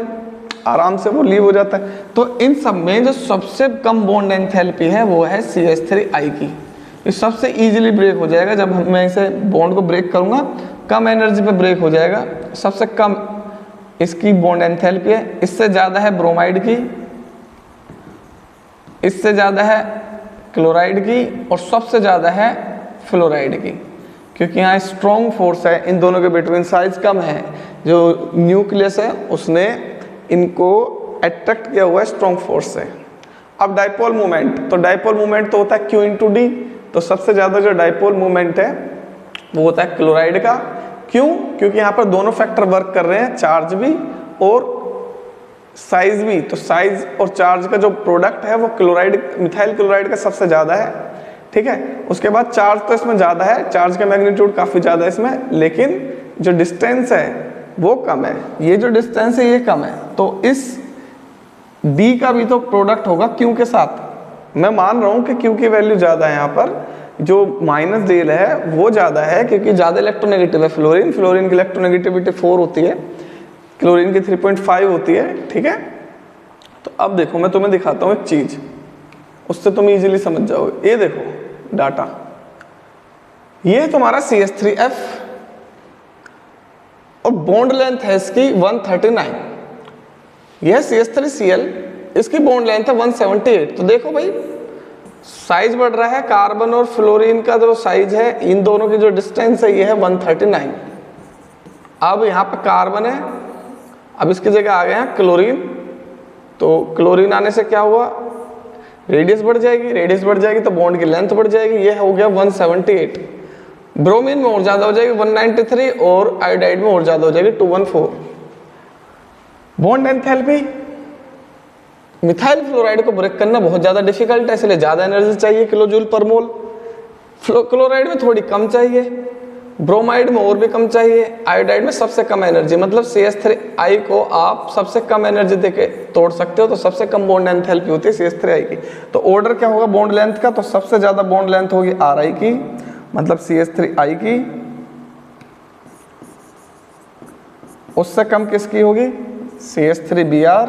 आराम से वो लीव हो जाता है। तो इन सब में जो सबसे कम बॉन्ड एंथैल्पी है वो है CH3I की। ये सबसे इजीली ब्रेक हो जाएगा जब मैं इसे बॉन्ड को ब्रेक करूँगा, कम एनर्जी पे ब्रेक हो जाएगा। सबसे कम इसकी बॉन्ड एंथैल्पी है, इससे ज़्यादा है ब्रोमाइड की, इससे ज़्यादा है क्लोराइड की, और सबसे ज़्यादा है फ्लोराइड की, क्योंकि यहाँ स्ट्रॉन्ग फोर्स है इन दोनों के बिटवीन, साइज कम है। जो न्यूक्लियस है उसने इनको अट्रैक्ट किया हुआ है स्ट्रॉन्ग फोर्स से। अब डाइपोल मूवमेंट, तो डाइपोल मूवमेंट तो होता है Q/D। तो सबसे ज़्यादा जो डाइपोल मूवमेंट है वो होता है क्लोराइड का। क्यों, क्योंकि यहाँ पर दोनों फैक्टर वर्क कर रहे हैं, चार्ज भी और साइज भी। तो साइज और चार्ज का जो प्रोडक्ट है वो मिथाइल क्लोराइड का सबसे ज़्यादा है, ठीक है। उसके बाद चार्ज तो इसमें ज़्यादा है, चार्ज का मैग्नीट्यूड काफ़ी ज़्यादा है इसमें, लेकिन जो डिस्टेंस है वो कम है। ये जो डिस्टेंस है ये कम है। तो इस D का भी तो प्रोडक्ट होगा Q के साथ। मैं मान रहा हूँ कि Q की वैल्यू ज़्यादा है, यहाँ पर जो माइनस डेल है वो ज़्यादा है क्योंकि ज़्यादा इलेक्ट्रोनेगेटिव है फ्लोरीन की इलेक्ट्रोनेगेटिविटी 4 होती है, क्लोरीन की 3.5 होती है, ठीक है। तो अब देखो मैं तुम्हें दिखाता हूँ एक चीज़, उससे तुम इजीली समझ जाओगे। ये देखो डाटा, ये है तुम्हारा CH3F और बॉन्ड लेंथ है इसकी 139, यह CH3Cl, इसकी बॉन्ड लेंथ है 178। तो देखो भाई साइज बढ़ रहा है, कार्बन और फ्लोरीन का जो साइज है, इन दोनों की जो डिस्टेंस है ये है 139। अब यहाँ पे कार्बन है, अब इसकी जगह आ गया है क्लोरीन, तो क्लोरीन आने से क्या हुआ, रेडियस बढ़ जाएगी, रेडियस बढ़ जाएगी तो बॉन्ड की लेंथ बढ़ जाएगी, ये हो गया 178। ब्रोमीन में और ज्यादा हो जाएगी 193 और आयोडाइड में और ज्यादा हो जाएगी 214। बॉन्ड एंथैल्पी, मिथाइल फ्लोराइड को ब्रेक करना बहुत ज्यादा डिफिकल्ट है, इसलिए ज्यादा एनर्जी चाहिए किलो जूल पर मोल। क्लोराइड में थोड़ी कम चाहिए, ब्रोमाइड में और भी कम चाहिए, आयोडाइड में सबसे कम एनर्जी, मतलब CH3I को आप सबसे कम एनर्जी देके तोड़ सकते हो, तो सबसे कम बॉन्ड एंथैल्पी होती है CH3I की। तो ऑर्डर क्या होगा बॉन्ड लेंथ का, तो सबसे ज्यादा बॉन्ड लेंथ होगी Ri की, मतलब CH3I की, उससे कम किसकी होगी CH3Br,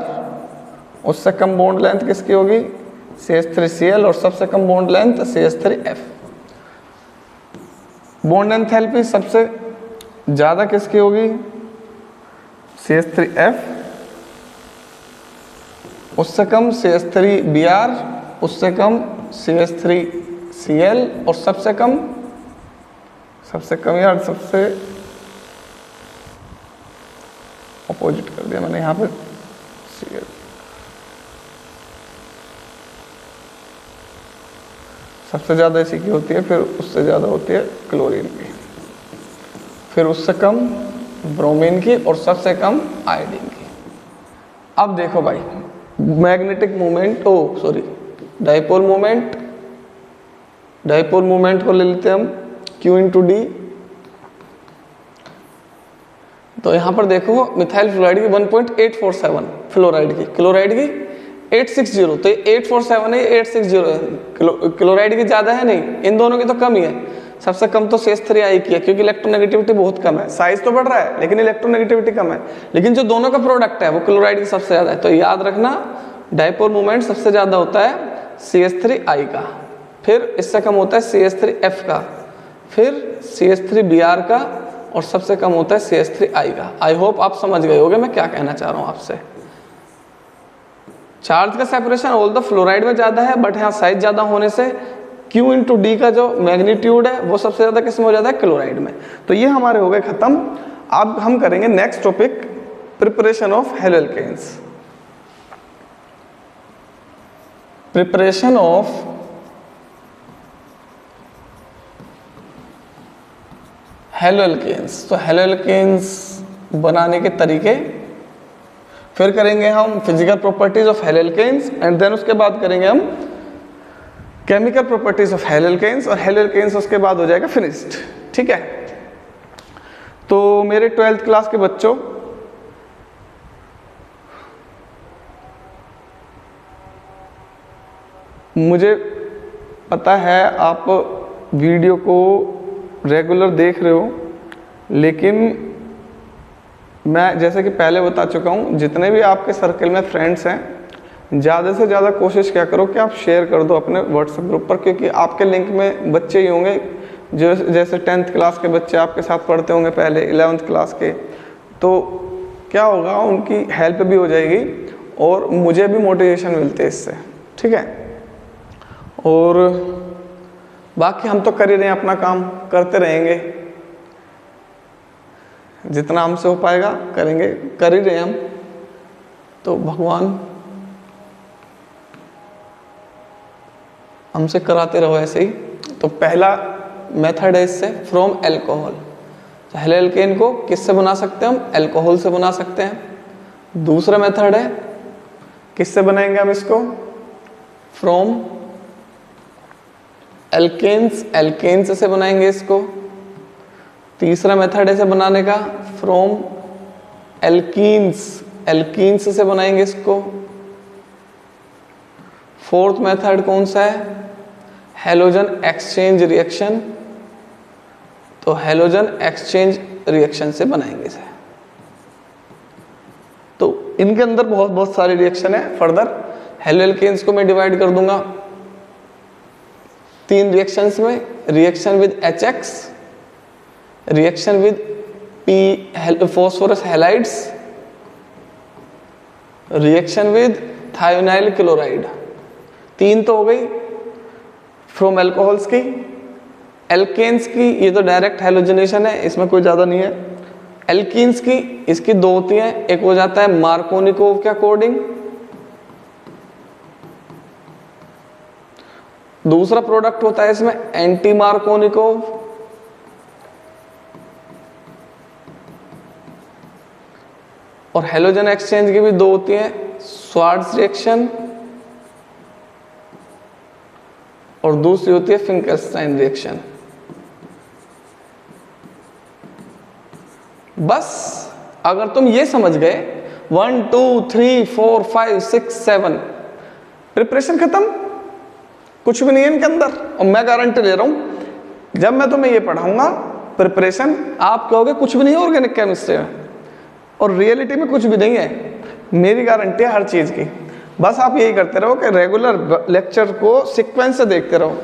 उससे कम बॉन्ड लेंथ किसकी होगी CH3Cl, और सबसे कम bond length CH3F। Bond enthalpy सबसे ज्यादा किसकी होगी CH3F, उससे कम CH3Br, उससे कम CH3Cl, और सबसे कम यार सबसे अपोजिट कर दिया मैंने यहाँ पे Cl, सबसे ज़्यादा इसी की होती है, फिर उससे ज़्यादा होती है क्लोरीन की, फिर उससे कम ब्रोमीन की, और सबसे कम आयोडीन की। अब देखो भाई मैग्नेटिक मोमेंट, डाइपोल मोमेंट को ले लेते हैं हम Q/D। तो यहाँ पर देखो मिथाइल फ्लोराइड की 1.847, फ्लोराइड की, क्लोराइड की 860, तो 847 है, 860 है, क्लोराइड की ज्यादा है नहीं, इन दोनों की तो कम ही है। सबसे कम तो CH3I की है, क्योंकि इलेक्ट्रोनेगेटिविटी बहुत कम है, साइज तो बढ़ रहा है लेकिन इलेक्ट्रोनेगेटिविटी कम है, लेकिन जो दोनों का प्रोडक्ट है वो क्लोराइड की सबसे ज्यादा है। तो याद रखना डाइपोल मोमेंट सबसे ज्यादा होता है CH3I का, फिर इससे कम होता है CH3F का, फिर CH3Br का, और सबसे कम होता है CH3I का। आई होप आप समझ गए होगे मैं क्या कहना चाह रहा हूँ आपसे। चार्ज का सेपरेशन ऑल द फ्लोराइड में ज्यादा है, बट यहाँ साइज ज्यादा होने से Q/D का जो मैग्नीट्यूड है वो सबसे ज्यादा किस में हो जाता है, क्लोराइड में। तो ये हमारे हो गए खत्म। अब हम करेंगे next topic, preparation of haloalkanes. Preparation of haloalkanes, तो हेलोएल्केन्स बनाने के तरीके, फिर करेंगे हम physical properties of haloalkanes, and then उसके बाद करेंगे हम केमिकल प्रॉपर्टीज ऑफ हेलोएल्केन्स, और हेलोएल्केन्स उसके बाद हो जाएगा फिनिश्ड। ठीक है, तो मेरे 12th क्लास के बच्चों, मुझे पता है आप वीडियो को रेगुलर देख रहे हो, लेकिन मैं जैसे कि पहले बता चुका हूँ, जितने भी आपके सर्कल में फ्रेंड्स हैं, ज़्यादा से ज़्यादा कोशिश क्या करो कि आप शेयर कर दो अपने व्हाट्सएप ग्रुप पर, क्योंकि आपके लिंक में बच्चे ही होंगे जो जैसे 10th क्लास के बच्चे आपके साथ पढ़ते होंगे पहले, 11th क्लास के, तो क्या होगा उनकी हेल्प भी हो जाएगी और मुझे भी मोटिवेशन मिलती है इससे। ठीक है, और बाकी हम तो कर ही रहे हैं, अपना काम करते रहेंगे, जितना हमसे हो पाएगा करेंगे, कर ही रहे हैं हम, तो भगवान हमसे कराते रहो ऐसे ही। तो पहला मेथड है इससे, फ्रॉम अल्कोहल। तो हेलोएल्केन को किससे बना सकते हैं हम, अल्कोहल से बना सकते हैं। दूसरा मेथड है, किससे बनाएंगे हम इसको, फ्रॉम एल्केन्स, एल्केन्स से बनाएंगे इसको। तीसरा मेथड है इसे बनाने का, फ्रॉम एल्कीन्स, एल्कीन्स से बनाएंगे इसको। फोर्थ मेथड कौन सा है, हैलोजन एक्सचेंज रिएक्शन, तो हैलोजन एक्सचेंज रिएक्शन से बनाएंगे इसे। तो इनके अंदर बहुत सारे रिएक्शन है। फर्दर हेलोएल्केन्स को मैं डिवाइड कर दूंगा 3 रिएक्शंस में, reaction with HX, reaction with P phosphorus halides, reaction with thionyl chloride, 3 तो हो गई फ्रॉम एल्कोहल्स की। एल्केन्स की ये तो डायरेक्ट हैलोजनेशन है, इसमें कोई ज़्यादा नहीं है। एल्कीन्स की इसकी 2 होती हैं, एक हो जाता है मार्कोनिकोव के अकॉर्डिंग, दूसरा प्रोडक्ट होता है इसमें एंटी मार्कोनिकोव, और हेलोजन एक्सचेंज की भी 2 होती हैं, स्वार्ट्ज रिएक्शन और दूसरी होती है फिंकलस्टाइन रिएक्शन। बस अगर तुम ये समझ गए 1 2 3 4 5 6 7 प्रिपरेशन खत्म, कुछ भी नहीं है इनके अंदर। और मैं गारंटी ले रहा हूं जब मैं तुम्हें ये पढ़ाऊंगा प्रिपरेशन, आप कहोगे कुछ भी नहीं है ऑर्गेनिक केमिस्ट्री में, और रियलिटी में कुछ भी नहीं है। मेरी गारंटी है हर चीज़ की। बस आप यही करते रहो कि रेगुलर लेक्चर को सीक्वेंस से देखते रहो।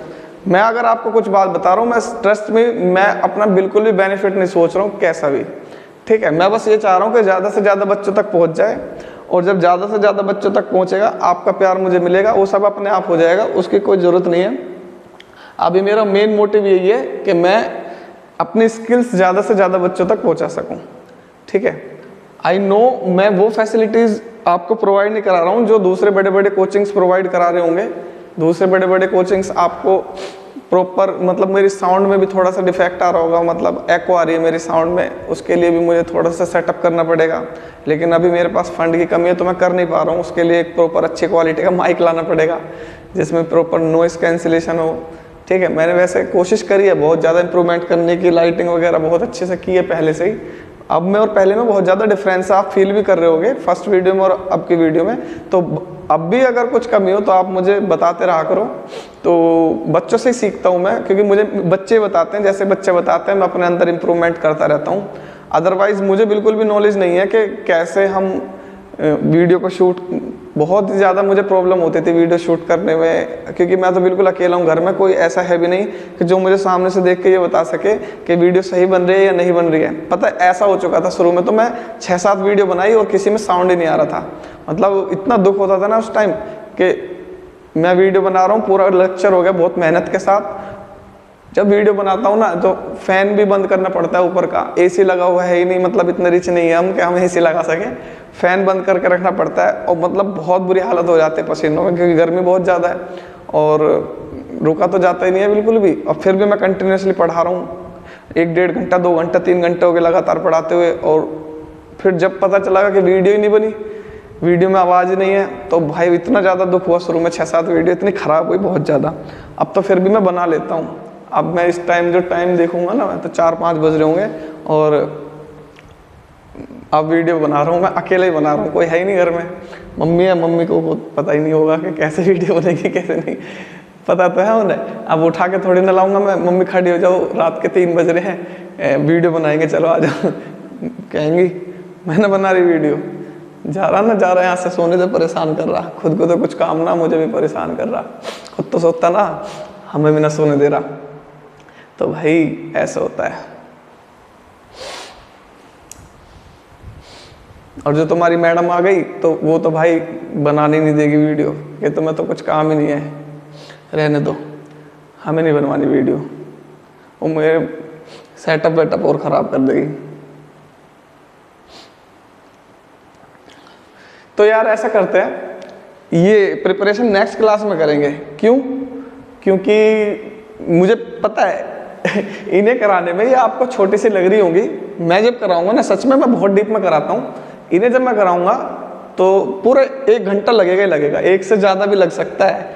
मैं अगर आपको कुछ बात बता रहा हूँ, मैं ट्रस्ट में मैं अपना बिल्कुल भी बेनिफिट नहीं सोच रहा हूँ कैसा भी, ठीक है। मैं बस ये चाह रहा हूँ कि ज़्यादा से ज़्यादा बच्चों तक पहुँच जाए, और जब ज़्यादा से ज़्यादा बच्चों तक पहुँचेगा आपका प्यार मुझे मिलेगा, वो सब अपने आप हो जाएगा, उसकी कोई ज़रूरत नहीं है। अभी मेरा मेन मोटिव यही है कि मैं अपनी स्किल्स ज़्यादा से ज़्यादा बच्चों तक पहुँचा सकूँ, ठीक है। आई नो मैं वो फैसिलिटीज़ आपको प्रोवाइड नहीं करा रहा हूँ जो दूसरे बड़े बड़े कोचिंग्स प्रोवाइड करा रहे होंगे। दूसरे बड़े बड़े कोचिंग्स आपको प्रॉपर, मतलब मेरी साउंड में भी थोड़ा सा डिफेक्ट आ रहा होगा, मतलब एको आ रही है मेरी साउंड में, उसके लिए भी मुझे थोड़ा सा सेटअप करना पड़ेगा। लेकिन अभी मेरे पास फंड की कमी है तो मैं कर नहीं पा रहा हूँ। उसके लिए एक प्रॉपर अच्छी क्वालिटी का माइक लाना पड़ेगा जिसमें प्रॉपर नॉइस कैंसिलेशन हो, ठीक है। मैंने वैसे कोशिश करी है बहुत ज़्यादा इंप्रूवमेंट करने की, लाइटिंग वगैरह बहुत अच्छे से की है पहले से ही। अब में और पहले में बहुत ज़्यादा डिफरेंस आप फील भी कर रहे होगे फर्स्ट वीडियो में और अब की वीडियो में। तो अब भी अगर कुछ कमी हो तो आप मुझे बताते रहा करो। तो बच्चों से ही सीखता हूँ मैं, क्योंकि मुझे बच्चे बताते हैं, जैसे बच्चे बताते हैं मैं अपने अंदर इम्प्रूवमेंट करता रहता हूँ। अदरवाइज़ मुझे बिल्कुल भी नॉलेज नहीं है कि कैसे हम वीडियो को शूट, बहुत ज़्यादा मुझे प्रॉब्लम होती थी वीडियो शूट करने में, क्योंकि मैं तो बिल्कुल अकेला हूँ घर में, कोई ऐसा है भी नहीं कि जो मुझे सामने से देख के ये बता सके कि वीडियो सही बन रही है या नहीं बन रही है। पता है ऐसा हो चुका था शुरू में, तो मैं 6-7 वीडियो बनाई और किसी में साउंड ही नहीं आ रहा था। मतलब इतना दुख होता था ना उस टाइम कि मैं वीडियो बना रहा हूँ, पूरा लेक्चर हो गया बहुत मेहनत के साथ, जब वीडियो बनाता हूँ ना तो फैन भी बंद करना पड़ता है ऊपर का, एसी लगा हुआ है ही नहीं, मतलब इतने रिच नहीं है हम कि हम एसी लगा सकें, फैन बंद करके रखना पड़ता है। और मतलब बहुत बुरी हालत हो जाती है पसीनों में, क्योंकि गर्मी बहुत ज़्यादा है और रुका तो जाता ही नहीं है बिल्कुल भी। और फिर भी मैं कंटिन्यूसली पढ़ा रहा हूँ, 1-1.5 घंटा 2 घंटा 3 घंटे हो गए लगातार पढ़ाते हुए। और फिर जब पता चला कि वीडियो ही नहीं बनी, वीडियो में आवाज़ ही नहीं है, तो भाई इतना ज़्यादा दुख हुआ। शुरू में 6-7 वीडियो इतनी ख़राब हुई बहुत ज़्यादा। अब तो फिर भी मैं बना लेता हूँ। अब मैं इस टाइम जो टाइम देखूंगा ना, मैं तो 4-5 बज रहे होंगे और अब वीडियो बना रहा हूँ। मैं अकेले ही बना रहा हूँ, कोई है ही नहीं घर में। मम्मी है, मम्मी को पता ही नहीं होगा कि कैसे वीडियो बनेगी कैसे नहीं, पता तो है उन्हें। अब उठा के थोड़ी ना लाऊंगा मैं, मम्मी खड़ी हो जाओ रात के 3 बज रहे हैं वीडियो बनाएंगे चलो आ जाओ कहेंगी मैंने बना रही वीडियो, जा रहा यहाँ से सोने से परेशान कर रहा, खुद को तो कुछ काम ना, मुझे भी परेशान कर रहा, खुद तो सोता ना, हमें भी ना सोने दे रहा। तो भाई ऐसा होता है। और जो तुम्हारी मैडम आ गई तो वो तो भाई बनाने नहीं देगी वीडियो, कि तुम्हें तो कुछ काम ही नहीं है, रहने दो, हमें नहीं बनवानी वीडियो, वो मेरे सेटअप वेटअप और ख़राब कर देगी। तो यार ऐसा करते हैं, ये प्रिपरेशन नेक्स्ट क्लास में करेंगे। क्यों? क्योंकि मुझे पता है इन्हें कराने में ये आपको छोटी सी लग रही होंगी, मैं जब कराऊंगा ना सच में मैं बहुत डीप में कराता हूँ। इन्हें जब मैं कराऊंगा तो पूरे 1 घंटा लगेगा ही लगेगा, 1 से ज़्यादा भी लग सकता है।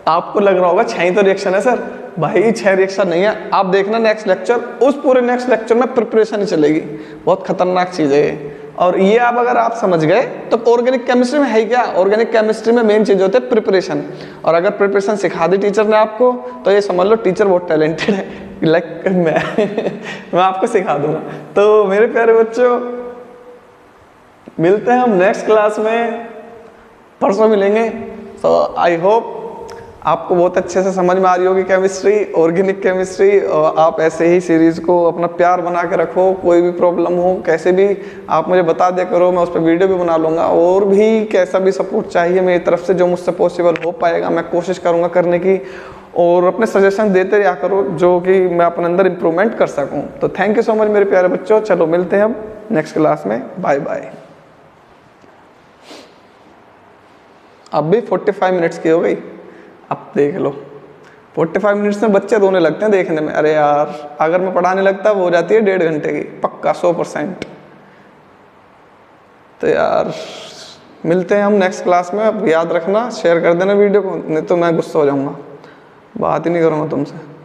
आपको लग रहा होगा 6 ही तो रिएक्शन है सर, भाई 6 रिएक्शन नहीं है। आप देखना नेक्स्ट लेक्चर, उस पूरे नेक्स्ट लेक्चर में प्रिपरेशन ही चलेगी। बहुत खतरनाक चीज़ है ये। और ये आप अगर आप समझ गए तो ऑर्गेनिक केमिस्ट्री में है क्या, ऑर्गेनिक केमिस्ट्री में मेन चीज़ होती है प्रिपरेशन। और अगर प्रिपरेशन सिखा दी टीचर ने आपको तो ये समझ लो टीचर बहुत टैलेंटेड है, लाइक मैं आपको सिखा दूंगा। तो मेरे प्यारे बच्चों, मिलते हैं हम नेक्स्ट क्लास में, परसों मिलेंगे। तो आई होप आपको बहुत अच्छे से समझ में आ रही होगी केमिस्ट्री, ऑर्गेनिक केमिस्ट्री। और आप ऐसे ही सीरीज़ को अपना प्यार बना के रखो। कोई भी प्रॉब्लम हो कैसे भी आप मुझे बता दिया करो, मैं उस पर वीडियो भी बना लूँगा। और भी कैसा भी सपोर्ट चाहिए मेरी तरफ से, जो मुझसे पॉसिबल हो पाएगा मैं कोशिश करूँगा करने की। और अपने सजेशन देते रहा करो जो कि मैं अपने अंदर इम्प्रूवमेंट कर सकूँ। तो थैंक यू सो मच मेरे प्यारे बच्चों। चलो मिलते हैं अब नेक्स्ट क्लास में। Bye bye. अब भी 45 मिनट्स की हो गई। अब देख लो 45 मिनट्स में बच्चे रोने लगते हैं देखने में। अरे यार अगर मैं पढ़ाने लगता वो हो जाती है 1.5 घंटे की पक्का 100%। तो यार मिलते हैं हम नेक्स्ट क्लास में। अब याद रखना, शेयर कर देना वीडियो को, नहीं तो मैं गुस्सा हो जाऊँगा, बात ही नहीं करूँगा तुमसे।